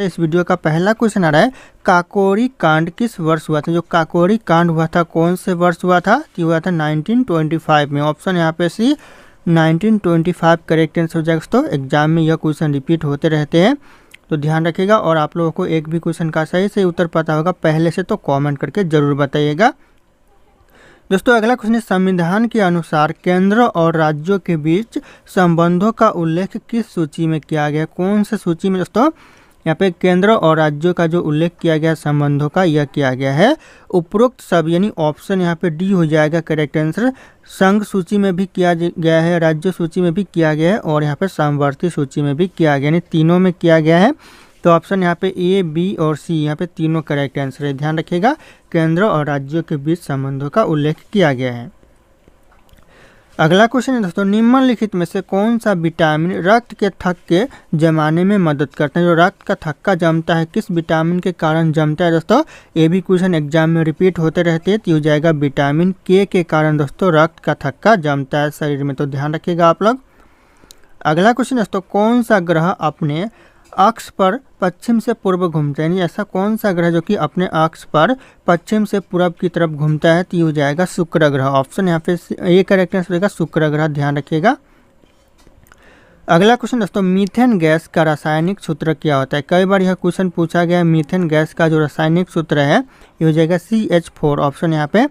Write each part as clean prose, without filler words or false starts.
तो इस वीडियो का पहला क्वेश्चन आ रहा है, काकोरी कांड किस वर्ष हुआ था। जो काकोरी कांड हुआ था कौन से वर्ष हुआ था, तो हुआ था 1925 में। ऑप्शन यहाँ पे सी 1925 करेक्ट आंसर हो जाएगा। तो एग्जाम में यह क्वेश्चन रिपीट होते रहते हैं, तो ध्यान रखिएगा। और आप लोगों को एक भी क्वेश्चन का सही से उत्तर पता होगा पहले से, तो कमेंट करके जरूर बताइएगा। दोस्तों अगला क्वेश्चन है, संविधान के अनुसार केंद्र और राज्यों के बीच संबंधों का उल्लेख किस सूची में किया गया। कौन से सूची में दोस्तों यहाँ पे केंद्र और राज्यों का जो उल्लेख किया गया संबंधों का, यह किया गया है उपरोक्त सब, यानी ऑप्शन यहाँ पे डी हो जाएगा करेक्ट आंसर। संघ सूची में भी किया गया है, राज्य सूची में भी किया गया है, और यहाँ पे समवर्ती सूची में भी किया गया, यानी तीनों में किया गया है। तो ऑप्शन यहाँ पे ए, बी और सी यहाँ पे तीनों करेक्ट आंसर है। ध्यान रखिएगा, केंद्र और राज्यों के बीच संबंधों का उल्लेख किया गया है। अगला क्वेश्चन है दोस्तों, निम्नलिखित में से कौन सा विटामिन रक्त के थक्के जमाने में मदद करता है। जो रक्त का थक्का जमता है किस विटामिन के कारण जमता है दोस्तों, ये भी क्वेश्चन एग्जाम में रिपीट होते रहते हैं। तो हो जाएगा विटामिन के कारण दोस्तों रक्त का थक्का जमता है शरीर में, तो ध्यान रखिएगा आप लोग। अगला क्वेश्चन दोस्तों, कौन सा ग्रह अपने अक्ष पर पश्चिम से पूर्व घूमता है। यानी ऐसा कौन सा ग्रह जो कि अपने अक्ष पर पश्चिम से पूर्व की तरफ घूमता है, तो ये हो जाएगा शुक्र ग्रह। ऑप्शन यहाँ पे ए करेक्ट आंसर रहेगा शुक्र ग्रह, ध्यान रखिएगा। अगला क्वेश्चन दोस्तों, मीथेन गैस का रासायनिक सूत्र क्या होता है। कई बार यह क्वेश्चन पूछा गया है। मीथेन गैस का जो रासायनिक सूत्र है ये हो जाएगा CH4। ऑप्शन यहाँ पे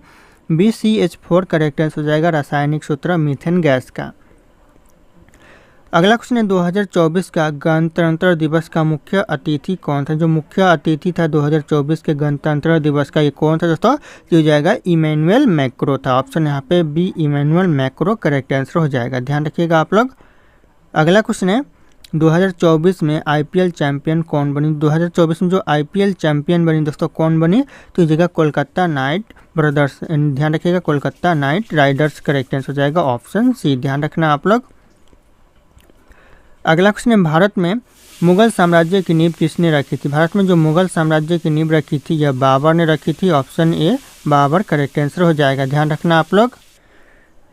बी CH4 करेक्ट आंसर हो जाएगा रासायनिक सूत्र मीथेन गैस का। अगला क्वेश्चन है, 2024 का गणतंत्र दिवस का मुख्य अतिथि कौन था। जो मुख्य अतिथि था 2024 के गणतंत्र दिवस का, ये कौन था दोस्तों, ये हो जाएगा इमैनुअल मैक्रो था। ऑप्शन यहाँ पे B Emmanuel Macron correct answer हो जाएगा, ध्यान रखिएगा आप लोग। अगला क्वेश्चन है, 2024 में IPL चैंपियन कौन बनी। 2024 में जो IPL चैंपियन बनी दोस्तों कौन बनी, तो ये जगह कोलकाता नाइट ब्रदर्स, ध्यान रखिएगा Kolkata night Riders correct answer हो जाएगा ऑप्शन सी, ध्यान रखना आप लोग। अगला क्वेश्चन है, भारत में मुगल साम्राज्य की नींव किसने रखी थी। भारत में जो मुगल साम्राज्य की नींव रखी थी यह बाबर ने रखी थी। Option A Babur correct answer हो जाएगा, ध्यान रखना आप लोग।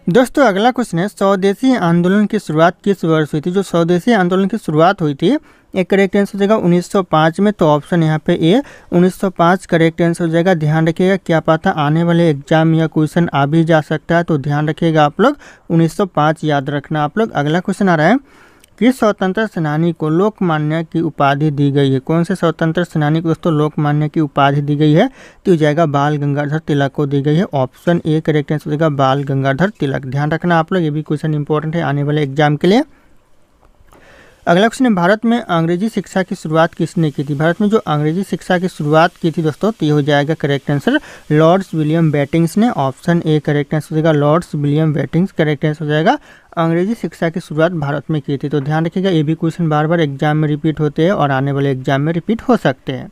दोस्तों अगला क्वेश्चन है, स्वदेशी आंदोलन की शुरुआत किस वर्ष हुई थी। जो स्वदेशी आंदोलन की शुरुआत हुई थी एक करेक्ट आंसर हो जाएगा 1905 में। तो ऑप्शन यहाँ पे ए 1905 करेक्ट आंसर हो जाएगा, ध्यान रखिएगा। क्या पता आने वाले एग्जाम में यह क्वेश्चन आ भी जा सकता है, तो ध्यान रखिएगा आप लोग, 1905 याद रखना आप लोग। अगला क्वेश्चन आ रहा है, किस स्वतंत्र सेनानी को लोकमान्य की उपाधि दी गई है। कौन से स्वतंत्र सेनानी को दोस्तों लोकमान्य की उपाधि दी गई है, तो हो जाएगा बाल गंगाधर तिलक को दी गई है। ऑप्शन ए करेक्ट आंसर हो जाएगा बाल गंगाधर तिलक, ध्यान रखना आप लोग, ये भी क्वेश्चन इंपॉर्टेंट है आने वाले एग्जाम के लिए। अगला क्वेश्चन है, भारत में अंग्रेजी शिक्षा की शुरुआत किसने की थी। भारत में जो अंग्रेजी शिक्षा की शुरुआत की थी दोस्तों, तो ये हो जाएगा करेक्ट आंसर लॉर्ड्स विलियम बेटिंग्स ने। ऑप्शन ए करेक्ट आंसर हो जाएगा लॉर्ड्स विलियम बेटिंग्स करेक्ट आंसर हो जाएगा। अंग्रेजी शिक्षा की शुरुआत भारत में की थी, तो ध्यान रखिएगा ये भी क्वेश्चन बार बार एग्जाम में रिपीट होते हैं और आने वाले एग्जाम में रिपीट हो सकते हैं।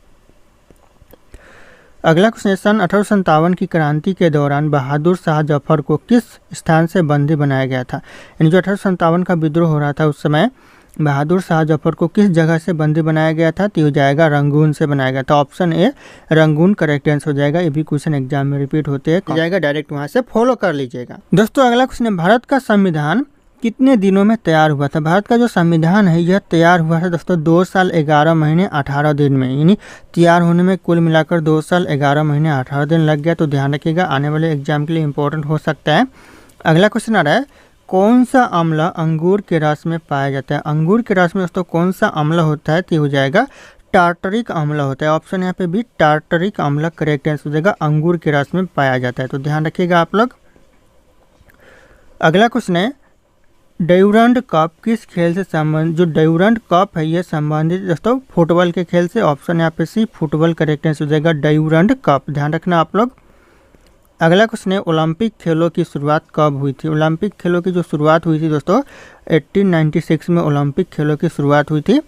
अगला क्वेश्चन है, सन 1857 की क्रांति के दौरान बहादुर शाह जफर को किस स्थान से बंदी बनाया गया था। यानी जो 1857 का विद्रोह हो रहा था उस समय बहादुर शाह जफर को किस जगह से बंदी बनाया गया था, तो हो जाएगा रंगून से बनाया गया था। Option A Rangoon correct answer हो जाएगा, ये भी क्वेश्चन एग्जाम में रिपीट होते हैं, जाएगा डायरेक्ट वहां से फॉलो कर लीजिएगा। दोस्तों अगला क्वेश्चन है, भारत का संविधान कितने दिनों में तैयार हुआ था। भारत का जो संविधान है यह तैयार हुआ था दोस्तों 2 साल 11 महीने 18 दिन में, यानी तैयार होने में कुल मिलाकर 2 साल 11 महीने 18 दिन लग गया, तो ध्यान रखिएगा आने वाले एग्जाम के लिए इंपॉर्टेंट हो सकता है। अगला क्वेश्चन आ रहा है, कौन सा अम्ल अंगूर के रस में पाया जाता है। अंगूर के रस में दोस्तों कौन सा अम्ल होता है, तो हो जाएगा टार्टरिक अम्ल होता है। ऑप्शन यहाँ पे भी टार्टरिक अम्ल करेक्ट आंसर हो जाएगा, अंगूर के रस में पाया जाता है, तो ध्यान रखिएगा आप लोग। अगला क्वेश्चन है, ड्यूरंड कप किस खेल से संबंधित। जो ड्यूरंड कप है यह संबंधित दोस्तों फुटबॉल के खेल से। ऑप्शन यहाँ पे सी फुटबॉल करेक्ट आंसर हो जाएगा ड्यूरंड कप, ध्यान रखना आप लोग। अगला क्वेश्चन है, ओलंपिक खेलों की शुरुआत कब हुई थी। ओलंपिक खेलों की जो शुरुआत हुई थी दोस्तों 1896 में ओलंपिक खेलों की शुरुआत हुई थी।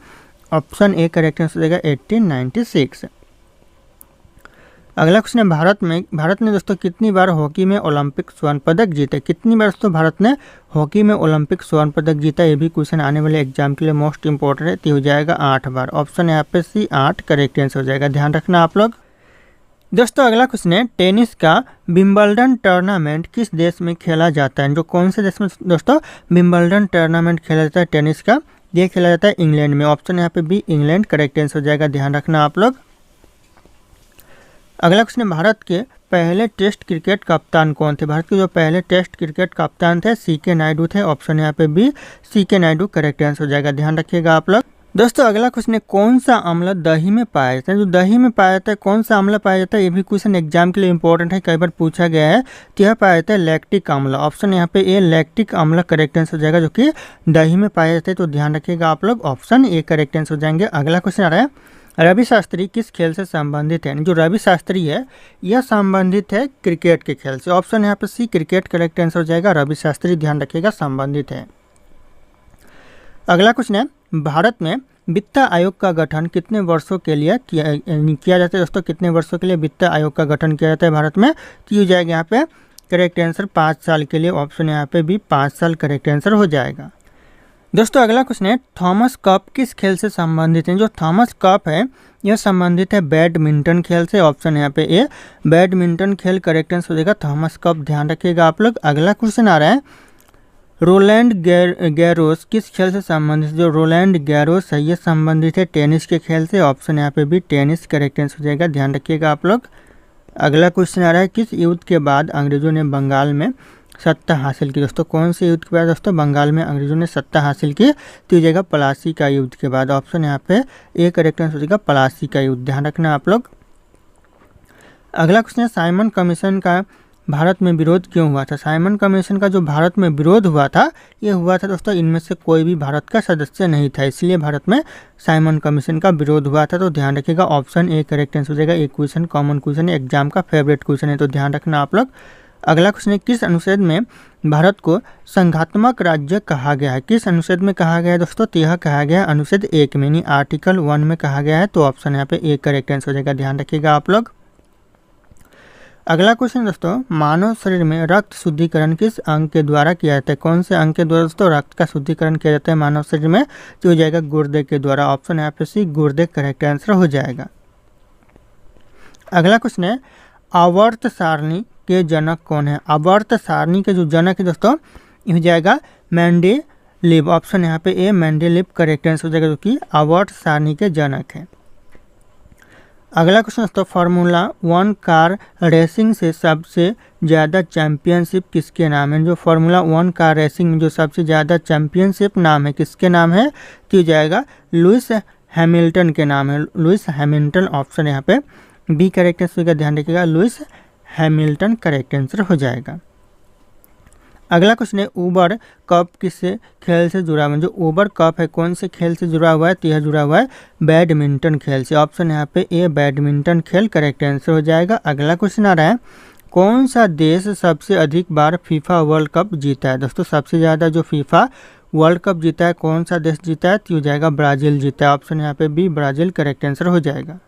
ऑप्शन ए करेक्ट आंसर हो जाएगा 1896। अगला क्वेश्चन है, भारत ने दोस्तों कितनी बार हॉकी में ओलंपिक स्वर्ण पदक जीते। कितनी बार दोस्तों भारत ने हॉकी में ओलंपिक स्वर्ण पदक जीता, ये भी क्वेश्चन आने वाले एग्जाम के लिए मोस्ट इंपॉर्टेंट है, तो हो जाएगा 8 बार। ऑप्शन यहाँ पे सी 8 करेक्ट आंसर हो जाएगा, ध्यान रखना आप लोग। दोस्तों अगला क्वेश्चन है, टेनिस का विंबलडन टूर्नामेंट किस देश में खेला जाता है। जो कौन से देश में दोस्तों विंबलडन टूर्नामेंट खेला जाता है टेनिस का, ये खेला जाता है इंग्लैंड में। ऑप्शन यहाँ पे बी इंग्लैंड करेक्ट आंसर हो जाएगा, ध्यान रखना आप लोग। अगला क्वेश्चन है, भारत के पहले टेस्ट क्रिकेट कप्तान कौन थे? भारत के जो पहले टेस्ट क्रिकेट कप्तान थे सीके नायडू थे। ऑप्शन यहाँ पे B C K Naidu correct answer हो जाएगा, ध्यान रखिएगा आप लोग। दोस्तों अगला क्वेश्चन है, कौन सा अम्ल दही में पाया जाता है? जो दही में पाया जाता है कौन सा अम्ल पाया जाता है? ये भी क्वेश्चन एग्जाम के लिए इंपॉर्टेंट है, कई बार पूछा गया है। तो यह पाया जाता है लैक्टिक अम्ल। ऑप्शन यहाँ पे ए लैक्टिक अम्ल करेक्ट आंसर हो जाएगा, जो कि दही में पाया जाता है। तो ध्यान रखिएगा आप लोग, ऑप्शन ए करेक्ट आंसर हो जाएंगे। अगला क्वेश्चन आ रहा है, रवि शास्त्री किस खेल से संबंधित है? जो रवि शास्त्री है यह संबंधित है क्रिकेट के खेल से। ऑप्शन यहाँ पे सी क्रिकेट करेक्ट आंसर हो जाएगा, रवि शास्त्री ध्यान रखिएगा संबंधित है। अगला क्वेश्चन है, भारत में वित्त आयोग का गठन कितने वर्षों के लिए किया जाता है? दोस्तों कितने वर्षों के लिए वित्त आयोग का गठन किया जाता है भारत में? तो हो जाएगा यहाँ पे करेक्ट आंसर 5 साल के लिए। ऑप्शन यहाँ पे भी 5 साल करेक्ट आंसर हो जाएगा। दोस्तों अगला क्वेश्चन है, थॉमस कप किस खेल से संबंधित है? जो थॉमस कप है यह संबंधित है बैडमिंटन खेल से। ऑप्शन यहाँ पे ए बैडमिंटन खेल करेक्ट आंसर हो जाएगा, थॉमस कप ध्यान रखिएगा आप लोग। अगला क्वेश्चन आ रहा है, रोलैंड गैरोस किस खेल से संबंधित? जो रोलैंड गैरोस है ये संबंधित है टेनिस के खेल से। ऑप्शन यहाँ पे भी टेनिस करेक्ट आंसर हो जाएगा, ध्यान रखिएगा आप लोग। अगला क्वेश्चन आ रहा है, किस युद्ध के बाद अंग्रेजों ने बंगाल में सत्ता हासिल की? दोस्तों कौन से युद्ध के बाद दोस्तों बंगाल में अंग्रेजों ने सत्ता हासिल की? तो हो जाएगा प्लासी का युद्ध के बाद। ऑप्शन यहाँ पे ए करेक्ट आंसर हो जाएगा, प्लासी का युद्ध, ध्यान रखना आप लोग। अगला क्वेश्चन है, साइमन कमीशन का भारत में विरोध क्यों हुआ था? साइमन कमीशन का जो भारत में विरोध हुआ था ये हुआ था दोस्तों इनमें से कोई भी भारत का सदस्य नहीं था, इसलिए भारत में साइमन कमीशन का विरोध हुआ था। तो ध्यान रखिएगा, ऑप्शन ए करेक्ट आंसर हो जाएगा। एक क्वेश्चन कॉमन क्वेश्चन है, एग्जाम का फेवरेट क्वेश्चन है, तो ध्यान रखना आप लोग। अगला क्वेश्चन है, किस अनुच्छेद में भारत को संघात्मक राज्य कहा गया है? किस अनुच्छेद में कहा गया है दोस्तों? तो यह कहा गया है अनुच्छेद 1 में, यानी आर्टिकल 1 में कहा गया है। तो ऑप्शन यहाँ पे ए करेक्ट आंसर हो जाएगा, ध्यान रखिएगा आप लोग। अगला क्वेश्चन दोस्तों, मानव शरीर में रक्त शुद्धिकरण किस अंग के द्वारा किया जाता है? कौन से अंग के द्वारा दोस्तों रक्त का शुद्धिकरण किया जाता है मानव शरीर में? तो हो जाएगा गुर्दे के द्वारा। ऑप्शन यहाँ पे सी गुर्दे करेक्ट आंसर हो जाएगा। अगला क्वेश्चन है, आवर्त सारणी के जनक कौन है? आवर्त सारणी के जो जनक है दोस्तों ये हो जाएगा मेंडेलीव। ऑप्शन यहाँ पे ए मेंडेलीव करेक्ट आंसर हो जाएगा, जो कि आवर्त सारणी के जनक है। अगला क्वेश्चन दोस्तों, फार्मूला 1 कार रेसिंग से सबसे ज़्यादा चैंपियनशिप किसके नाम है? जो फार्मूला 1 कार रेसिंग में जो सबसे ज़्यादा चैंपियनशिप नाम है किसके नाम है? तो हो जाएगा लुइस हैमिल्टन के नाम है, लुइस हैमिल्टन। ऑप्शन यहाँ पे बी करेक्ट आंसर का ध्यान रखिएगा, लुइस हैमिल्टन करेक्ट आंसर हो जाएगा। अगला क्वेश्चन है, उबर कप किस खेल से जुड़ा हुआ है? जो उबर कप है कौन से खेल से जुड़ा हुआ है? तो यह जुड़ा हुआ है बैडमिंटन खेल से। ऑप्शन यहाँ पे ए बैडमिंटन खेल करेक्ट आंसर हो जाएगा। अगला क्वेश्चन आ रहा है, कौन सा देश सबसे अधिक बार फीफा वर्ल्ड कप जीता है? दोस्तों सबसे ज़्यादा जो फीफा वर्ल्ड कप जीता है कौन सा देश जीता है? तो हो जाएगा ब्राज़ील जीता है। ऑप्शन यहाँ पे बी ब्राज़ील करेक्ट आंसर हो जाएगा।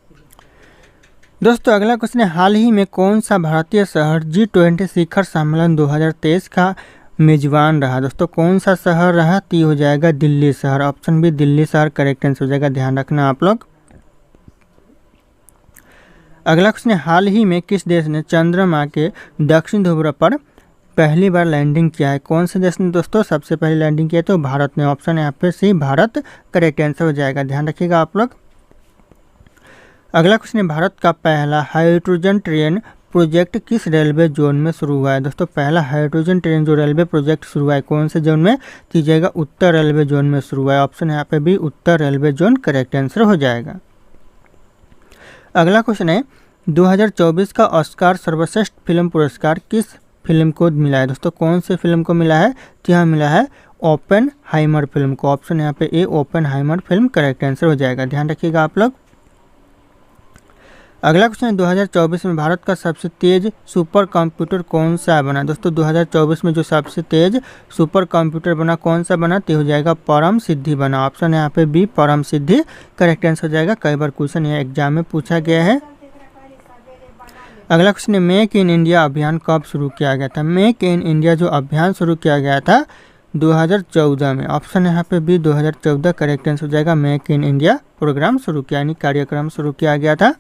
दोस्तों अगला क्वेश्चन है, हाल ही में कौन सा भारतीय शहर G20 शिखर सम्मेलन 2023 का मेजबान रहा? दोस्तों कौन सा शहर रहा? तो हो जाएगा दिल्ली शहर। ऑप्शन बी दिल्ली शहर करेक्ट आंसर हो जाएगा, ध्यान रखना आप लोग। अगला क्वेश्चन है, हाल ही में किस देश ने चंद्रमा के दक्षिण ध्रुव पर पहली बार लैंडिंग किया है? कौन से देश ने दोस्तों सबसे पहले लैंडिंग किया? तो भारत ने। ऑप्शन यहाँ पे सी भारत करेक्ट आंसर हो जाएगा, ध्यान रखिएगा आप लोग। अगला क्वेश्चन है, भारत का पहला हाइड्रोजन ट्रेन प्रोजेक्ट किस रेलवे जोन में शुरू हुआ है? दोस्तों पहला हाइड्रोजन ट्रेन जो रेलवे प्रोजेक्ट शुरू हुआ है कौन से जोन में? तो जाएगा उत्तर रेलवे जोन में शुरू हुआ है। ऑप्शन यहाँ पे भी उत्तर रेलवे जोन करेक्ट आंसर हो जाएगा। अगला क्वेश्चन है, 2024 का ऑस्कार सर्वश्रेष्ठ फिल्म पुरस्कार किस फिल्म को मिला है? दोस्तों कौन से फिल्म को मिला है? तो यहाँ मिला है ओपेनहाइमर फिल्म को। ऑप्शन यहाँ पे ए ओपेनहाइमर फिल्म करेक्ट आंसर हो जाएगा, ध्यान रखिएगा आप लोग। अगला क्वेश्चन है, 2024 में भारत का सबसे तेज सुपर कंप्यूटर कौन सा बना? दोस्तों 2024 में जो सबसे तेज सुपर कंप्यूटर बना कौन सा बना? तो हो जाएगा परम सिद्धि बना। ऑप्शन यहाँ पे बी परम सिद्धि करेक्ट आंसर हो जाएगा। कई बार क्वेश्चन यह एग्जाम में पूछा गया है। अगला क्वेश्चन है, मेक इन इंडिया अभियान कब शुरू किया गया था? मेक इन इंडिया जो अभियान शुरू किया गया था 2014 में। ऑप्शन यहाँ पे बी 2014 करेक्ट आंसर हो जाएगा। मेक इन इंडिया प्रोग्राम शुरू किया यानी कार्यक्रम शुरू किया गया था।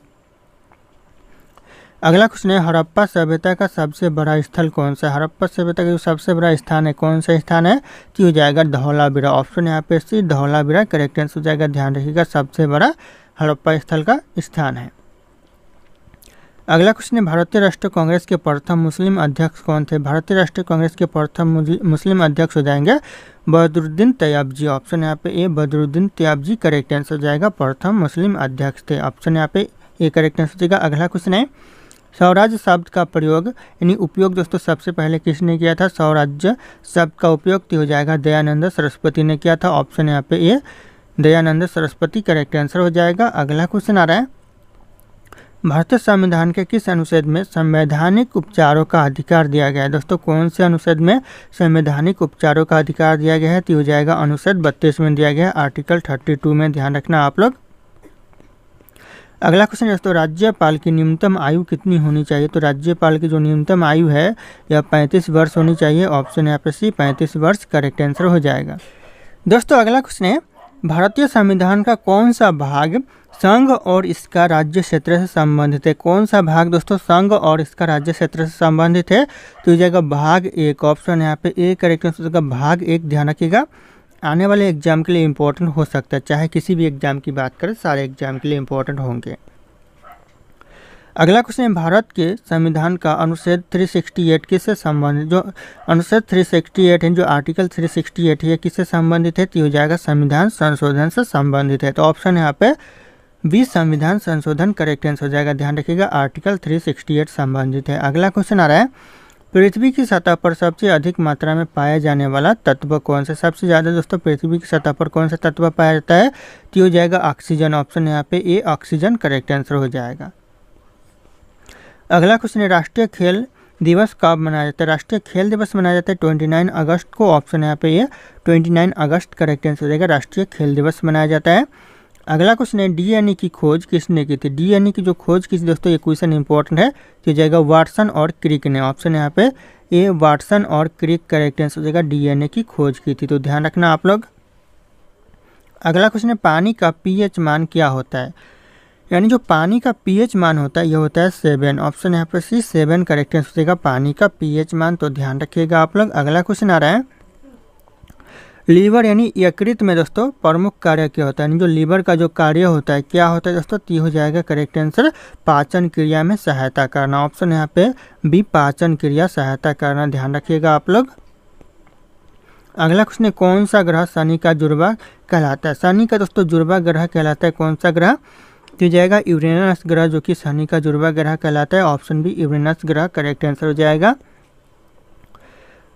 अगला क्वेश्चन है हड़प्पा सभ्यता का सबसे बड़ा स्थल कौन सा है। हड़प्पा सभ्यता का जो सबसे बड़ा स्थान है कौन सा स्थान है, तो हो जाएगा धौलावीरा। ऑप्शन यहाँ पे सी धौलावीरा करेक्ट आंसर हो जाएगा। ध्यान रखिएगा सबसे बड़ा हड़प्पा स्थल का स्थान है। अगला क्वेश्चन है भारतीय राष्ट्रीय कांग्रेस के प्रथम मुस्लिम अध्यक्ष कौन थे। भारतीय राष्ट्रीय कांग्रेस के प्रथम मुस्लिम अध्यक्ष हो जाएंगे बदरुद्दीन तैयब जी। ऑप्शन यहाँ पे ए बदरुद्दीन तैयब जी करेक्ट आंसर हो जाएगा। प्रथम मुस्लिम अध्यक्ष थे। ऑप्शन यहाँ पे ए करेक्ट आंसर हो जाएगा। अगला क्वेश्चन है स्वराज्य शब्द का प्रयोग यानी उपयोग दोस्तों सबसे पहले किसने किया था। स्वराज्य शब्द का उपयोग हो जाएगा दयानंद सरस्वती ने किया था। ऑप्शन यहाँ पे ए दयानंद सरस्वती करेक्ट आंसर हो जाएगा। अगला क्वेश्चन आ रहा है भारतीय संविधान के किस अनुच्छेद में संवैधानिक उपचारों का अधिकार दिया गया है। दोस्तों कौन से अनुच्छेद में संवैधानिक उपचारों का अधिकार दिया गया है, तो हो जाएगा अनुच्छेद 32 में दिया गया है, आर्टिकल 32 में। ध्यान रखना आप लोग। अगला क्वेश्चन दोस्तों राज्यपाल की न्यूनतम आयु कितनी होनी चाहिए। तो राज्यपाल की जो न्यूनतम आयु है यह 35 वर्ष होनी चाहिए। ऑप्शन यहाँ पे सी 35 वर्ष करेक्ट आंसर हो जाएगा। दोस्तों अगला क्वेश्चन है भारतीय संविधान का कौन सा भाग संघ और इसका राज्य क्षेत्र से संबंधित है। कौन सा भाग दोस्तों संघ और इसका राज्य क्षेत्र से संबंधित है, तो हो जाएगा भाग 1। ऑप्शन यहाँ पे ए करेक्ट आंसर होगा भाग 1। ध्यान रखिएगा आने वाले एग्जाम के लिए इंपॉर्टेंट हो सकता है, चाहे किसी भी एग्जाम की बात करें सारे एग्जाम के लिए इंपॉर्टेंट होंगे। अगला क्वेश्चन है भारत के संविधान का अनुच्छेद 368 किससे संबंधित। जो अनुच्छेद 368 है जो आर्टिकल 368 है किससे संबंधित है, तो हो जाएगा संविधान संशोधन से संबंधित है। तो ऑप्शन यहाँ पे बी संविधान संशोधन करेक्ट आंसर हो जाएगा। ध्यान रखिएगा आर्टिकल 368 संबंधित है। अगला क्वेश्चन आ रहा है पृथ्वी की सतह पर सबसे अधिक मात्रा में पाया जाने वाला तत्व कौन सा। सबसे ज़्यादा दोस्तों पृथ्वी की सतह पर कौन सा तत्व पाया जाता है, तो हो जाएगा ऑक्सीजन। ऑप्शन यहाँ पे ए ऑक्सीजन करेक्ट आंसर हो जाएगा। अगला क्वेश्चन है राष्ट्रीय खेल दिवस कब मनाया जाता है। राष्ट्रीय खेल दिवस मनाया जाता है 29 अगस्त को। ऑप्शन यहाँ पे ये 29 अगस्त करेक्ट आंसर हो जाएगा। राष्ट्रीय खेल दिवस मनाया जाता है। अगला क्वेश्चन है डीएनए की खोज किसने की थी। डीएनए की जो खोज की थी दोस्तों ये क्वेश्चन इंपॉर्टेंट है, तो हो जाएगा वाटसन और क्रिक ने। ऑप्शन यहाँ पे ए वाटसन और क्रिक करेक्ट आंसर हो जाएगा। डीएनए की खोज की थी, तो ध्यान रखना आप लोग। अगला क्वेश्चन है पानी का पीएच मान क्या होता है। यानी जो पानी का पीएच मान होता है यह होता है 7। ऑप्शन यहाँ पे सी 7 करेक्ट आंसर हो जाएगा पानी का पीएच मान, तो ध्यान रखिएगा आप लोग। अगला क्वेश्चन आ रहा है लीवर यानी यकृत में दोस्तों प्रमुख कार्य क्या होता है। यानी जो लीवर का जो कार्य होता है क्या होता है दोस्तों, तो हो जाएगा करेक्ट आंसर पाचन क्रिया में सहायता करना। ऑप्शन यहाँ पे बी पाचन क्रिया सहायता करना, ध्यान रखिएगा आप लोग। अगला क्वेश्चन है कौन सा ग्रह शनि का जुड़वा कहलाता है। शनि का दोस्तों जुड़वा ग्रह कहलाता है कौन सा ग्रह, तो जाएगा यूरेनस ग्रह जो कि शनि का जुड़वा ग्रह कहलाता है। ऑप्शन बी यूरेनस ग्रह करेक्ट आंसर हो जाएगा।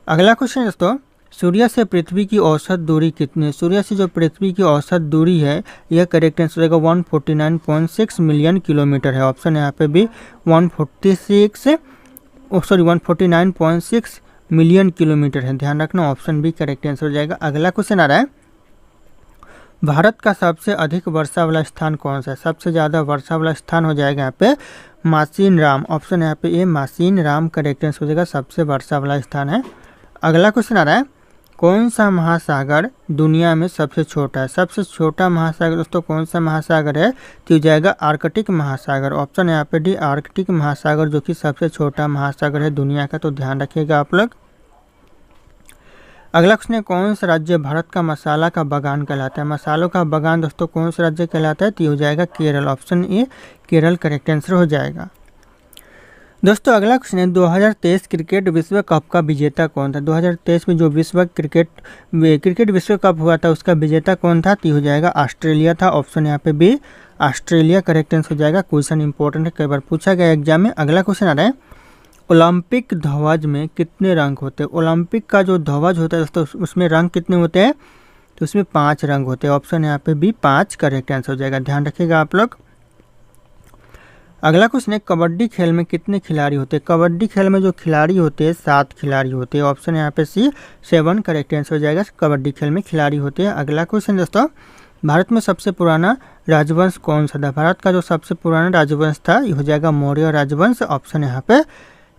अगला क्वेश्चन है दोस्तों सूर्य से पृथ्वी की औसत दूरी कितनी है। सूर्य से जो पृथ्वी की औसत दूरी है यह करेक्ट आंसर हो जाएगा 149.6 मिलियन किलोमीटर है। ऑप्शन यहाँ पे भी 149.6 मिलियन किलोमीटर है, ध्यान रखना। ऑप्शन बी करेक्ट आंसर हो जाएगा। अगला क्वेश्चन आ रहा है भारत का सबसे अधिक वर्षा वाला स्थान कौन सा है। सबसे ज़्यादा वर्षा वाला स्थान हो जाएगा यहाँ पे मासीन राम। ऑप्शन यहाँ पे ए मासीन राम करेक्ट आंसर हो जाएगा, सबसे वर्षा वाला स्थान है। अगला क्वेश्चन आ रहा है कौन सा महासागर दुनिया में सबसे छोटा है। सबसे छोटा महासागर दोस्तों कौन सा महासागर है, तो हो जाएगा आर्कटिक महासागर। ऑप्शन यहाँ पे डी आर्कटिक महासागर जो कि सबसे छोटा महासागर है दुनिया का, तो ध्यान रखिएगा आप लोग। अगला क्वेश्चन है कौन सा राज्य भारत का मसाला का बागान कहलाता है। मसालों का बागान दोस्तों कौन सा राज्य कहलाता है, तो हो जाएगा Kerala. Option A Kerala correct answer हो जाएगा। दोस्तों अगला क्वेश्चन है 2023 क्रिकेट विश्व कप का विजेता कौन था। 2023 में जो क्रिकेट विश्व कप हुआ था उसका विजेता कौन था, तो हो जाएगा ऑस्ट्रेलिया था। ऑप्शन यहाँ पे बी ऑस्ट्रेलिया करेक्ट आंसर हो जाएगा। क्वेश्चन इंपॉर्टेंट है, कई बार पूछा गया एग्जाम में। अगला क्वेश्चन आ रहा है ओलंपिक ध्वज में कितने रंग होते हैं। ओलंपिक का जो ध्वज होता है दोस्तों उसमें रंग कितने होते हैं, तो उसमें 5 रंग होते हैं। ऑप्शन यहाँ पे बी 5 करेक्ट आंसर हो जाएगा, ध्यान रखिएगा आप लोग। अगला क्वेश्चन है कबड्डी खेल में कितने खिलाड़ी होते हैं। कबड्डी खेल में जो खिलाड़ी होते हैं 7 खिलाड़ी होते हैं। ऑप्शन यहाँ पे सी 7 करेक्ट आंसर हो जाएगा, कबड्डी खेल में खिलाड़ी होते हैं। अगला क्वेश्चन दोस्तों भारत में सबसे पुराना राजवंश कौन सा था। भारत का जो सबसे पुराना राजवंश था ये हो जाएगा मौर्य राजवंश। ऑप्शन यहाँ पे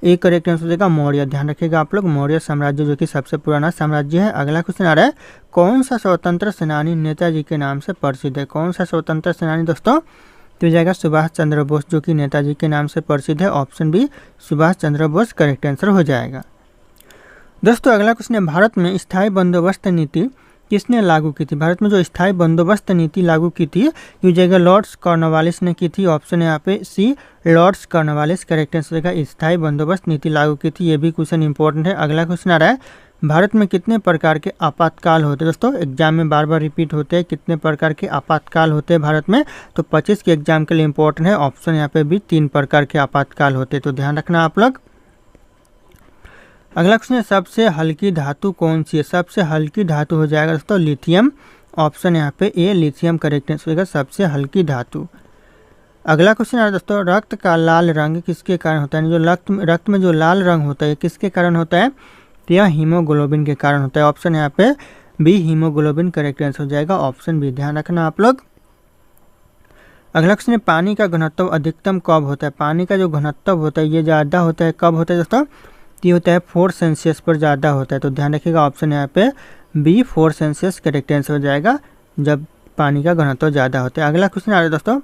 ए करेक्ट आंसर हो जाएगा मौर्य, ध्यान रखिएगा आप लोग। मौर्य साम्राज्य जो कि सबसे पुराना साम्राज्य है। अगला क्वेश्चन आ रहा है कौन सा स्वतंत्र सेनानी नेताजी के नाम से प्रसिद्ध है। कौन सा स्वतंत्र सेनानी दोस्तों तो जाएगा सुभाष चंद्र बोस, जो कि नेताजी के नाम से प्रसिद्ध है। Option B Subhash Chandra Bose correct answer हो जाएगा। दोस्तों अगला क्वेश्चन है, भारत में स्थायी बंदोबस्त नीति किसने लागू की थी? भारत में जो स्थायी बंदोबस्त नीति लागू की थी ये जगह लॉर्ड्स कॉर्नवालिस ने की थी। ऑप्शन है यहाँ पे सी लॉर्ड्स कॉर्नवालिस करेक्ट आंसर होगा। स्थायी बंदोबस्त नीति लागू की थी, ये भी क्वेश्चन इंपॉर्टेंट है। अगला क्वेश्चन आ रहा है, भारत में कितने प्रकार के आपातकाल होते हैं? दोस्तों एग्जाम में बार बार रिपीट होते हैं, कितने प्रकार के आपातकाल होते हैं भारत में? तो 25 के एग्जाम के लिए इंपॉर्टेंट है। ऑप्शन यहाँ पे भी 3 प्रकार के आपातकाल होते हैं, तो ध्यान रखना आप लोग। अगला क्वेश्चन है, सबसे हल्की धातु कौन सी है? सबसे हल्की धातु हो जाएगा दोस्तों लिथियम। ऑप्शन यहाँ पे ए लिथियम करेक्ट आंसर होगा, सबसे हल्की धातु। अगला क्वेश्चन है दोस्तों, रक्त का लाल रंग किसके कारण होता है? जो रक्त में जो लाल रंग होता है किसके कारण होता है? तो यह हीमोग्लोबिन के कारण होता है। ऑप्शन यहाँ पे बी हीमोग्लोबिन करेक्ट आंसर हो जाएगा। ऑप्शन बी ध्यान रखना आप लोग। अगला क्वेश्चन है, पानी का घनत्व अधिकतम कब होता है? पानी का जो घनत्व होता है ये ज़्यादा होता है, कब होता है दोस्तों? ये होता है 4 सेल्सियस पर ज़्यादा होता है, तो ध्यान रखिएगा। ऑप्शन यहाँ पे बी 4 सेल्सियस करेक्ट आंसर हो जाएगा, जब पानी का घनत्व ज़्यादा होता है। अगला क्वेश्चन आ रहा है दोस्तों,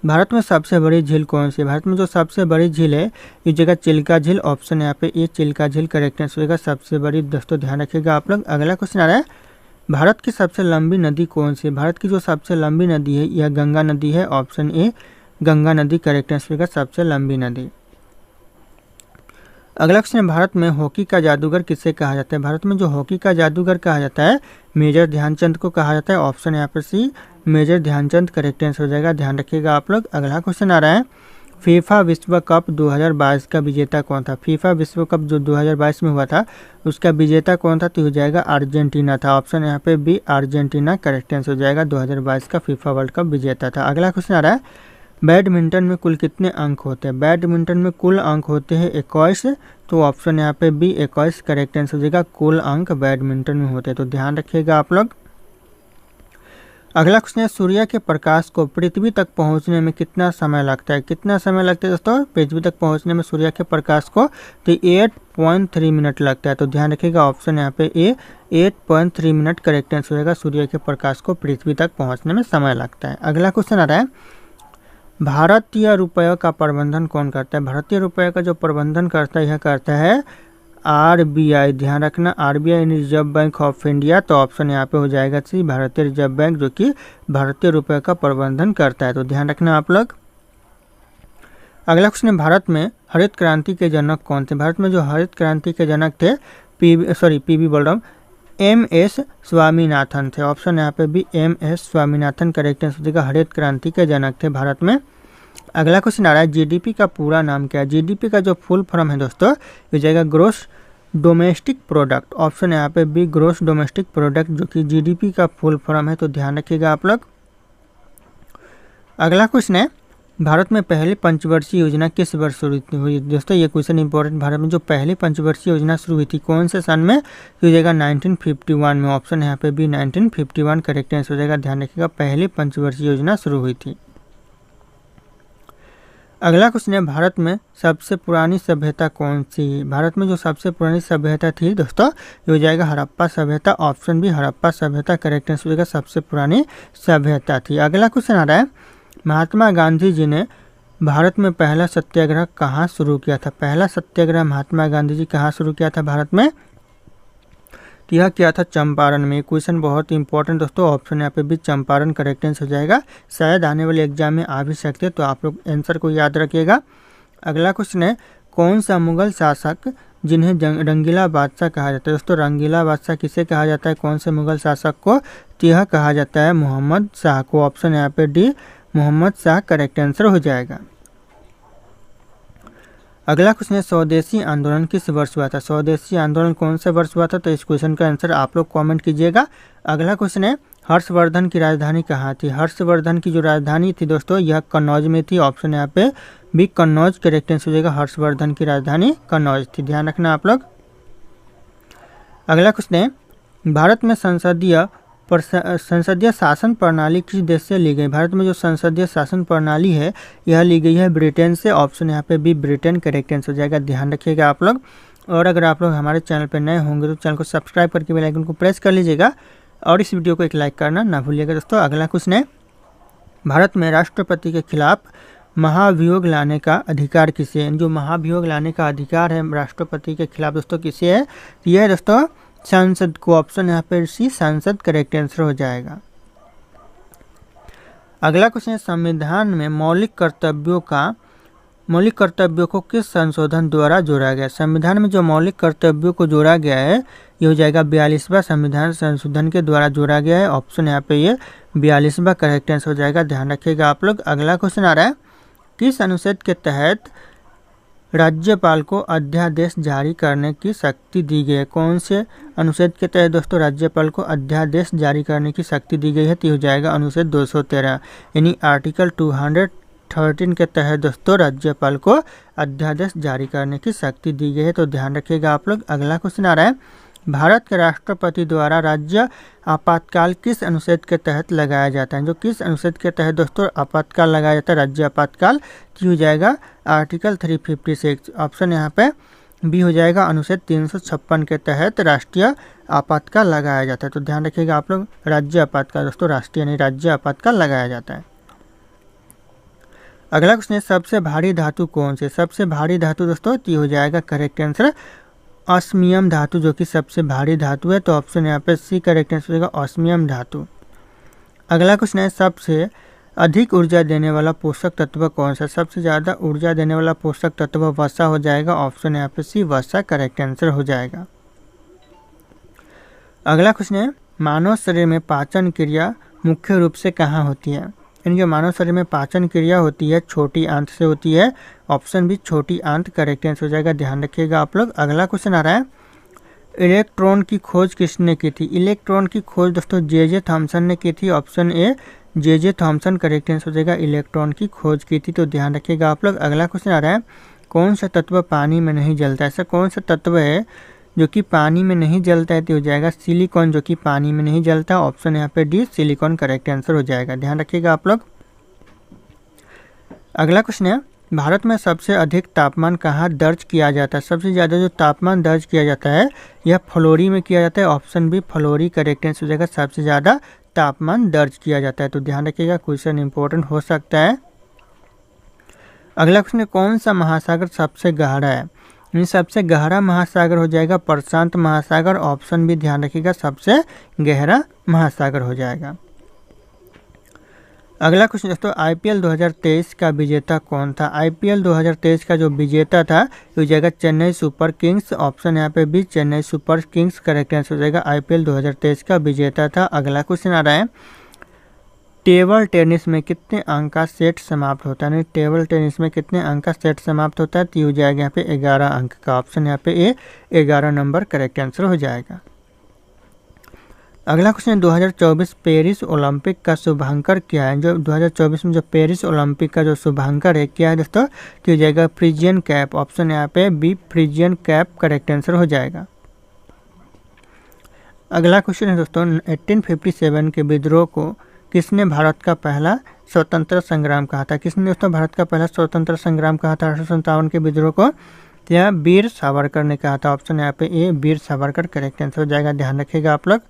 भारत में सबसे बड़ी झील कौन सी है? भारत में जो सबसे बड़ी झील है ये जगह चिल्का झील। ऑप्शन यहाँ पे ये चिल्का झील करेक्ट आंसर होगा, सबसे बड़ी। दोस्तों ध्यान रखिएगा आप लोग। अगला क्वेश्चन आ रहा है, भारत की सबसे लंबी नदी कौन सी है? भारत की जो सबसे लंबी नदी है यह गंगा नदी है। ऑप्शन ए गंगा नदी करेक्ट आंसर होगा, सबसे लंबी नदी। अगला क्वेश्चन है, भारत में हॉकी का जादूगर किसे कहा जाता है? भारत में जो हॉकी का जादूगर कहा जाता है मेजर ध्यानचंद को कहा जाता है। ऑप्शन यहाँ पर C major Dhyan Chand correct answer हो जाएगा, ध्यान रखिएगा आप लोग। अगला क्वेश्चन आ रहा है, फीफा विश्व कप 2022 का विजेता कौन था? फीफा विश्व कप जो 2022 में हुआ था उसका विजेता कौन था? तो हो जाएगा अर्जेंटीना था। ऑप्शन यहाँ पे बी अर्जेंटीना करेक्ट आंसर हो जाएगा, 2022 का फीफा वर्ल्ड कप विजेता था। अगला क्वेश्चन आ रहा है, बैडमिंटन में कुल कितने अंक होते हैं? बैडमिंटन में कुल अंक होते हैं 21, तो ऑप्शन यहाँ पे बी 21 करेक्ट आंसर हो जाएगा, कुल अंक बैडमिंटन में होते हैं, तो ध्यान रखिएगा आप लोग। अगला क्वेश्चन है, सूर्य के प्रकाश को पृथ्वी तक पहुंचने में कितना समय लगता है? कितना समय लगता है दोस्तों पृथ्वी तक पहुंचने में सूर्य के प्रकाश को? तो 8.3 मिनट लगता है, तो ध्यान रखिएगा। ऑप्शन यहाँ पे ए 8.3 मिनट करेक्ट आंसर हो जाएगा, सूर्य के प्रकाश को पृथ्वी तक पहुँचने में समय लगता है। अगला क्वेश्चन आ रहा है, भारतीय रुपये का प्रबंधन कौन करता है? भारतीय रुपये का जो प्रबंधन करता है यह करता है आरबीआई। ध्यान रखना, RBI reserve bank of India, तो ऑप्शन यहाँ पे हो जाएगा सी भारतीय रिजर्व बैंक, जो कि भारतीय रुपये का प्रबंधन करता है, तो ध्यान रखना आप लोग। अगला क्वेश्चन है, भारत में हरित क्रांति के जनक कौन थे? भारत में जो हरित क्रांति के जनक थे पीवी बोल रहा हूँ, एम.एस. स्वामीनाथन थे। ऑप्शन यहाँ पे भी एम.एस. स्वामीनाथन करेक्ट आंसर हो जाएगा, हरित क्रांति के जनक थे भारत में। अगला क्वेश्चन आ रहा है, जीडीपी का पूरा नाम क्या है? जीडीपी का जो फुल फॉर्म है दोस्तों ये जाएगा ग्रोस डोमेस्टिक प्रोडक्ट। ऑप्शन यहाँ पे भी ग्रोस डोमेस्टिक प्रोडक्ट, जो कि जीडीपी का फुल फॉर्म है, तो ध्यान रखिएगा आप लोग। अगला क्वेश्चन है, भारत में पहली पंचवर्षीय योजना किस वर्ष शुरू हुई? दोस्तों ये क्वेश्चन इंपॉर्टेंट, भारत में जो पहली पंचवर्षीय योजना शुरू हुई थी कौन से सन में? तो हो जाएगा 1951 में। ऑप्शन यहाँ पे भी 1951 करेक्ट आंसर हो जाएगा, ध्यान रखिएगा, पहली पंचवर्षीय योजना शुरू हुई थी। अगला क्वेश्चन है, भारत में सबसे पुरानी सभ्यता कौन सी? भारत में जो सबसे पुरानी सभ्यता थी दोस्तों ये हो जाएगा हड़प्पा सभ्यता। ऑप्शन भी हड़प्पा सभ्यता करेक्ट आंसर हो जाएगा, सबसे पुरानी सभ्यता थी। अगला क्वेश्चन आ रहा है, महात्मा गांधी जी ने भारत में पहला सत्याग्रह कहाँ शुरू किया था? पहला सत्याग्रह महात्मा गांधी जी कहाँ शुरू किया था भारत में? तो यह किया था चंपारण में। क्वेश्चन बहुत इंपॉर्टेंट दोस्तों, ऑप्शन यहाँ पे भी चंपारण करेक्ट आंसर हो जाएगा, शायद आने वाले एग्जाम में आ भी सकते, तो आप लोग आंसर को याद रखिएगा। अगला क्वेश्चन है, कौन सा मुगल शासक जिन्हें रंगीला बादशाह कहा जाता है? दोस्तों रंगीला बादशाह किसे कहा जाता है, कौन से मुगल शासक को? तो यह कहा जाता है मोहम्मद शाह को। ऑप्शन यहाँ पे D Mohammad Shah correct answer हो जाएगा। अगला क्वेश्चन है, स्वदेशी आंदोलन किस वर्ष हुआ था? स्वदेशी आंदोलन कौन से वर्ष हुआ था? तो इस क्वेश्चन का आंसर आप लोग कमेंट कीजिएगा। अगला क्वेश्चन है, हर्षवर्धन की राजधानी कहाँ थी? हर्षवर्धन की जो राजधानी थी दोस्तों यह कन्नौज में थी। ऑप्शन यहाँ पे भी कन्नौज करेक्ट आंसर हो जाएगा, हर्षवर्धन की राजधानी कन्नौज थी, ध्यान रखना आप लोग। अगला क्वेश्चन है, भारत में संसदीय शासन प्रणाली किस देश से ली गई? भारत में जो संसदीय शासन प्रणाली है यह ली गई है ब्रिटेन से। ऑप्शन यहाँ पे भी ब्रिटेन करेक्ट आंसर हो जाएगा, ध्यान रखिएगा आप लोग। और अगर आप लोग हमारे चैनल पर नए होंगे तो चैनल को सब्सक्राइब करके बेल आइकन को प्रेस कर लीजिएगा और इस वीडियो को एक लाइक करना ना भूलिएगा दोस्तों। अगला क्वेश्चन है, भारत में राष्ट्रपति के खिलाफ महाभियोग लाने का अधिकार किसे है? जो महाभियोग लाने का अधिकार है राष्ट्रपति के खिलाफ दोस्तों किसे है? यह है दोस्तों संसद को। ऑप्शन यहाँ पे सी संसद करेक्ट आंसर हो जाएगा। अगला क्वेश्चन है, संविधान में मौलिक कर्तव्यों को किस संशोधन द्वारा जोड़ा गया? संविधान में जो मौलिक कर्तव्यों को जोड़ा गया है ये हो जाएगा 42वां संविधान संशोधन के द्वारा जोड़ा गया है। ऑप्शन यहाँ पे ये 42वां करेक्ट आंसर हो जाएगा, ध्यान रखिएगा आप लोग। अगला क्वेश्चन आ रहा है, किस अनुच्छेद के तहत राज्यपाल को अध्यादेश जारी करने की शक्ति दी गई है? कौन से अनुच्छेद के तहत दोस्तों राज्यपाल को अध्यादेश जारी करने की शक्ति दी गई है? तो हो जाएगा अनुच्छेद 213 यानी आर्टिकल 213 के तहत दोस्तों राज्यपाल को अध्यादेश जारी करने की शक्ति दी गई है, तो ध्यान रखिएगा आप लोग। अगला क्वेश्चन आ रहा है, भारत के राष्ट्रपति द्वारा राज्य आपातकाल किस अनुच्छेद के तहत लगाया जाता है? जो किस अनुच्छेद के तहत दोस्तों आपातकाल लगाया जाता है राज्य आपातकाल? तो हो जाएगा आर्टिकल 356। ऑप्शन यहाँ पे बी हो जाएगा, अनुच्छेद 356 के तहत राष्ट्रीय आपातकाल लगाया जाता है, तो ध्यान रखिएगा आप लोग। राज्य आपातकाल दोस्तों राष्ट्रीय नहीं राज्य आपातकाल लगाया जाता है। अगला क्वेश्चन है, सबसे भारी धातु कौन से? सबसे भारी धातु दोस्तों तो हो जाएगा करेक्ट आंसर ऑस्मियम धातु, जो कि सबसे भारी धातु है, तो ऑप्शन यहाँ पे सी करेक्ट आंसर होगा ऑस्मियम धातु। अगला क्वेश्चन है, सबसे अधिक ऊर्जा देने वाला पोषक तत्व कौन सा? सबसे ज़्यादा ऊर्जा देने वाला पोषक तत्व वसा हो जाएगा, ऑप्शन यहाँ पे सी वसा करेक्ट आंसर हो जाएगा। अगला क्वेश्चन है, मानव शरीर में पाचन क्रिया मुख्य रूप से कहाँ होती है? यानी जो मानव शरीर में पाचन क्रिया होती है छोटी आंत से होती है, ऑप्शन भी छोटी आंत करेक्ट आंसर हो जाएगा, ध्यान रखिएगा आप लोग। अगला क्वेश्चन आ रहा है, इलेक्ट्रॉन की खोज किसने की थी? इलेक्ट्रॉन की खोज दोस्तों जे थॉमसन ने की थी, ऑप्शन ए जे थॉमसन करेक्ट आंसर हो जाएगा, इलेक्ट्रॉन की खोज की थी, तो ध्यान रखिएगा आप लोग। अगला क्वेश्चन आ रहा है, कौन सा तत्व पानी में नहीं जलता? ऐसा कौन सा तत्व है जो कि पानी में नहीं जलता है? तो हो जाएगा सिलिकॉन, जो कि पानी में नहीं जलता, ऑप्शन यहाँ पे डी सिलिकॉन करेक्ट आंसर हो जाएगा, ध्यान रखिएगा आप लोग। अगला क्वेश्चन है, भारत में सबसे अधिक तापमान कहाँ दर्ज किया जाता है? सबसे ज़्यादा जो तापमान दर्ज किया जाता है यह फ्लोरी में किया जाता है, option B Florey correct answer हो जाएगा, सबसे ज़्यादा तापमान दर्ज किया जाता है, तो ध्यान रखिएगा, क्वेश्चन इंपॉर्टेंट हो सकता है। अगला क्वेश्चन है, कौन सा महासागर सबसे गहरा है? सबसे गहरा महासागर हो जाएगा प्रशांत महासागर, ऑप्शन भी ध्यान रखिएगा सबसे गहरा महासागर हो जाएगा। अगला क्वेश्चन दोस्तों, आईपीएल 2023 का विजेता कौन था? आईपीएल 2023 का जो विजेता था हो जाएगा चेन्नई सुपर किंग्स, ऑप्शन यहाँ पे भी Chennai super Kings correct answer हो जाएगा, आईपीएल 2023 का विजेता था। अगला क्वेश्चन आ रहा है, टेबल टेनिस में कितने अंक का सेट समाप्त होता है? टेबल टेनिस में कितने अंक का सेट समाप्त होता है? तो हो जाएगा यहाँ पे 11 अंक का, ऑप्शन यहाँ पे ए 11 नंबर करेक्ट आंसर हो जाएगा। अगला क्वेश्चन 2024 पेरिस ओलंपिक का शुभांकर क्या है? जो 2024 में जो पेरिस ओलंपिक का जो शुभांकर है क्या है दोस्तों? तो हो जाएगा फ्रिजियन कैप, ऑप्शन यहाँ पे B Phrygian cap correct answer हो जाएगा। अगला क्वेश्चन है दोस्तों, 1857 के विद्रोह को किसने भारत का पहला स्वतंत्र संग्राम कहा था? किसने दोस्तों भारत का पहला स्वतंत्र संग्राम कहा था 1857 के विद्रोह को? तो यह वीर सावरकर ने कहा था, ऑप्शन यहाँ पे ए वीर सावरकर करेक्ट आंसर हो जाएगा, ध्यान रखिएगा आप लोग।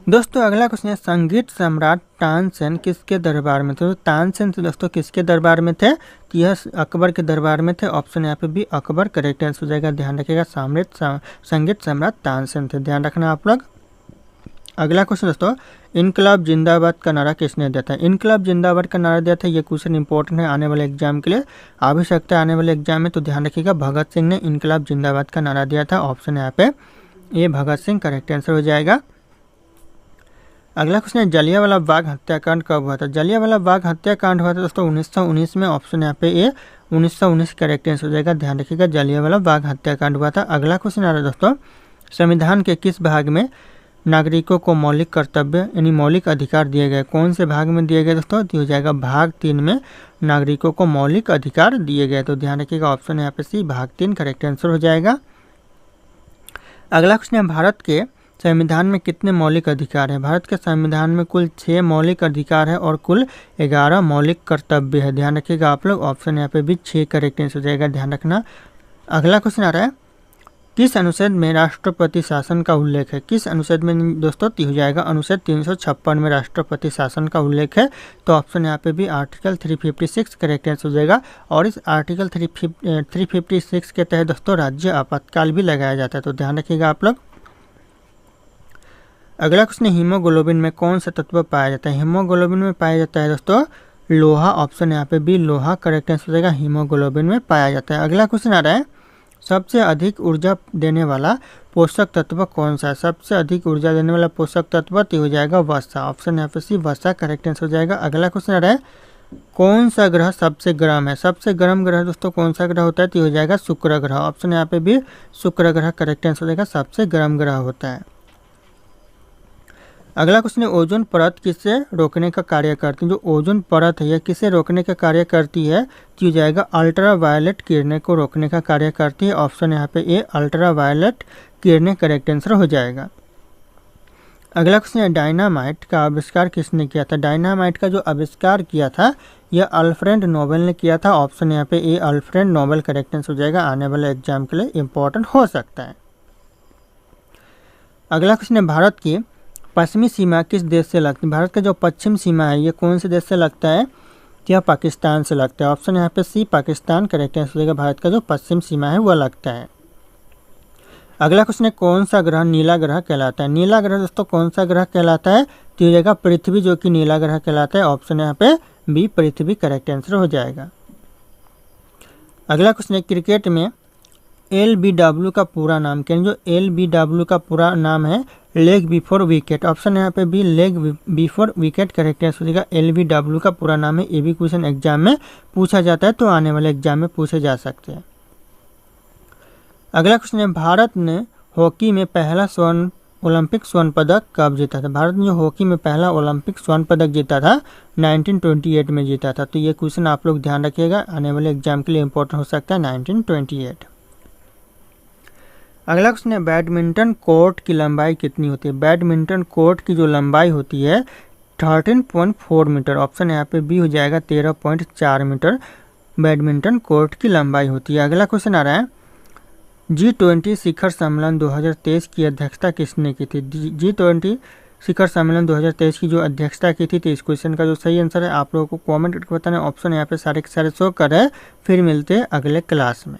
दोस्तों अगला क्वेश्चन है, संगीत सम्राट तानसेन किसके दरबार में थे? तो तानसेन से दोस्तों किसके दरबार में थे? तो यह अकबर के दरबार में थे, ऑप्शन यहाँ पे भी अकबर करेक्ट आंसर हो जाएगा, ध्यान रखिएगा संगीत सम्राट तानसेन थे, ध्यान रखना आप लोग। अगला क्वेश्चन दोस्तों, इनकलाब जिंदाबाद का नारा किसने दिया था? इनकलाब जिंदाबाद का नारा दिया था, ये क्वेश्चन इंपॉर्टेंट है आने वाले एग्जाम के लिए, आ भी सकता है आने वाले एग्जाम में, तो ध्यान रखिएगा भगत सिंह ने इनकलाब जिंदाबाद का नारा दिया था, ऑप्शन यहाँ पे ये भगत सिंह करेक्ट आंसर हो जाएगा। अगला क्वेश्चन है, जलियांवाला बाग हत्याकांड कब हुआ था? जलियांवाला बाग हत्याकांड हुआ था दोस्तों 1919 में, ऑप्शन यहाँ पे ए 1919 करेक्ट आंसर हो जाएगा, ध्यान रखिएगा जलियांवाला बाग हत्याकांड हुआ था। अगला क्वेश्चन आ रहा है दोस्तों, संविधान के किस भाग में नागरिकों को मौलिक कर्तव्य यानी मौलिक अधिकार दिए गए? कौन से भाग में दिए गए दोस्तों? तो हो जाएगा भाग 3 में नागरिकों को मौलिक अधिकार दिए गए, तो ध्यान रखिएगा ऑप्शन यहाँ पे सी भाग 3 करेक्ट आंसर हो जाएगा। अगला क्वेश्चन है, भारत के संविधान में कितने मौलिक अधिकार है? भारत के संविधान में कुल 6 मौलिक अधिकार है और कुल 11 मौलिक कर्तव्य है, ध्यान रखिएगा आप लोग, ऑप्शन यहाँ पे भी 6 करेक्ट आंसर हो जाएगा, ध्यान रखना। अगला क्वेश्चन आ रहा है, किस अनुच्छेद में राष्ट्रपति शासन का उल्लेख है? किस अनुच्छेद में दोस्तों? हो जाएगा अनुच्छेद 356 में राष्ट्रपति शासन का उल्लेख है। तो ऑप्शन यहाँ पे भी आर्टिकल 356 करेक्ट आंसर हो जाएगा। और इस आर्टिकल 356 के तहत दोस्तों राज्य आपातकाल भी लगाया जाता है, तो ध्यान रखिएगा आप लोग। अगला क्वेश्चन, हीमोग्लोबिन में कौन सा तत्व पाया जाता है? हीमोग्लोबिन में पाया जाता है दोस्तों लोहा। ऑप्शन यहाँ पे भी लोहा करेक्ट आंसर हो जाएगा, हीमोग्लोबिन में पाया जाता है। अगला क्वेश्चन आ रहा है, सबसे अधिक ऊर्जा देने वाला पोषक तत्व कौन सा है? सबसे अधिक ऊर्जा देने वाला पोषक तत्व तो हो जाएगा वसा। ऑप्शन यहाँ पे सी वसा करेक्ट आंसर हो जाएगा। अगला क्वेश्चन आ रहा है, कौन सा ग्रह सबसे गर्म है? सबसे गर्म ग्रह दोस्तों कौन सा ग्रह होता है? तो हो जाएगा शुक्र ग्रह। ऑप्शन यहाँ पे भी शुक्र ग्रह करेक्ट आंसर हो जाएगा, सबसे गर्म ग्रह होता है। अगला क्वेश्चन है, ओजोन परत किसे रोकने का कार्य करती है? जो ओजोन परत है यह किसे रोकने का कार्य करती है? तो हो जाएगा अल्ट्रा वायलेट किरणें को रोकने का कार्य करती है। ऑप्शन यहाँ पे ए अल्ट्रा वायलेट किरणें करेक्ट आंसर हो जाएगा। अगला क्वेश्चन है, डायनामाइट का आविष्कार किसने किया था? डायनामाइट का जो आविष्कार किया था यह अल्फ्रेड नोबेल ने किया था। ऑप्शन यहाँ पे ए अल्फ्रेड नोबेल करेक्ट आंसर हो जाएगा, आने वाले एग्जाम के लिए इंपॉर्टेंट हो सकता है। अगला क्वेश्चन है, भारत की पश्चिमी सीमा किस देश से लगती है? भारत का जो पश्चिम सीमा है ये कौन से देश से लगता है? यह पाकिस्तान से लगता है। ऑप्शन यहाँ पे सी पाकिस्तान करेक्ट आंसर हो जाएगा, भारत का जो पश्चिम सीमा है वह लगता है। अगला क्वेश्चन है, कौन सा ग्रह नीला ग्रह कहलाता है? नीला ग्रह दोस्तों कौन सा ग्रह कहलाता है? तो हो जाएगा पृथ्वी, जो कि नीला ग्रह कहलाता है। ऑप्शन यहाँ पे बी पृथ्वी करेक्ट आंसर हो जाएगा। अगला क्वेश्चन है, क्रिकेट में LBW का पूरा नाम क्या है? जो LBW का पूरा नाम है लेग बिफोर विकेट। ऑप्शन यहाँ पे भी leg before wicket correct answer हो जाएगा। LBW का पूरा नाम है, ये भी क्वेश्चन एग्जाम में पूछा जाता है, तो आने वाले एग्जाम में पूछे जा सकते हैं। अगला क्वेश्चन है, भारत ने हॉकी में पहला ओलंपिक स्वर्ण पदक कब जीता था? भारत ने जो हॉकी में पहला ओलंपिक स्वर्ण पदक जीता था 1928 में जीता था। तो ये क्वेश्चन आप लोग ध्यान रखिएगा, आने वाले एग्जाम के लिए इंपॉर्टेंट हो सकता है 1928। अगला क्वेश्चन है, बैडमिंटन कोर्ट की लंबाई कितनी होती है? बैडमिंटन कोर्ट की जो लंबाई होती है 13.4 मीटर। ऑप्शन यहाँ पे बी हो जाएगा 13.4 मीटर बैडमिंटन कोर्ट की लंबाई होती है। अगला क्वेश्चन आ रहा है, G20 शिखर सम्मेलन 2023 की अध्यक्षता किसने की थी? G20 शिखर सम्मेलन 2023 की जो अध्यक्षता की थी, तो इस क्वेश्चन का जो सही आंसर है आप लोगों को कमेंट करके बताना। ऑप्शन यहाँ पे सारे के सारे शो कर रहे हैं। फिर मिलते हैं अगले क्लास में।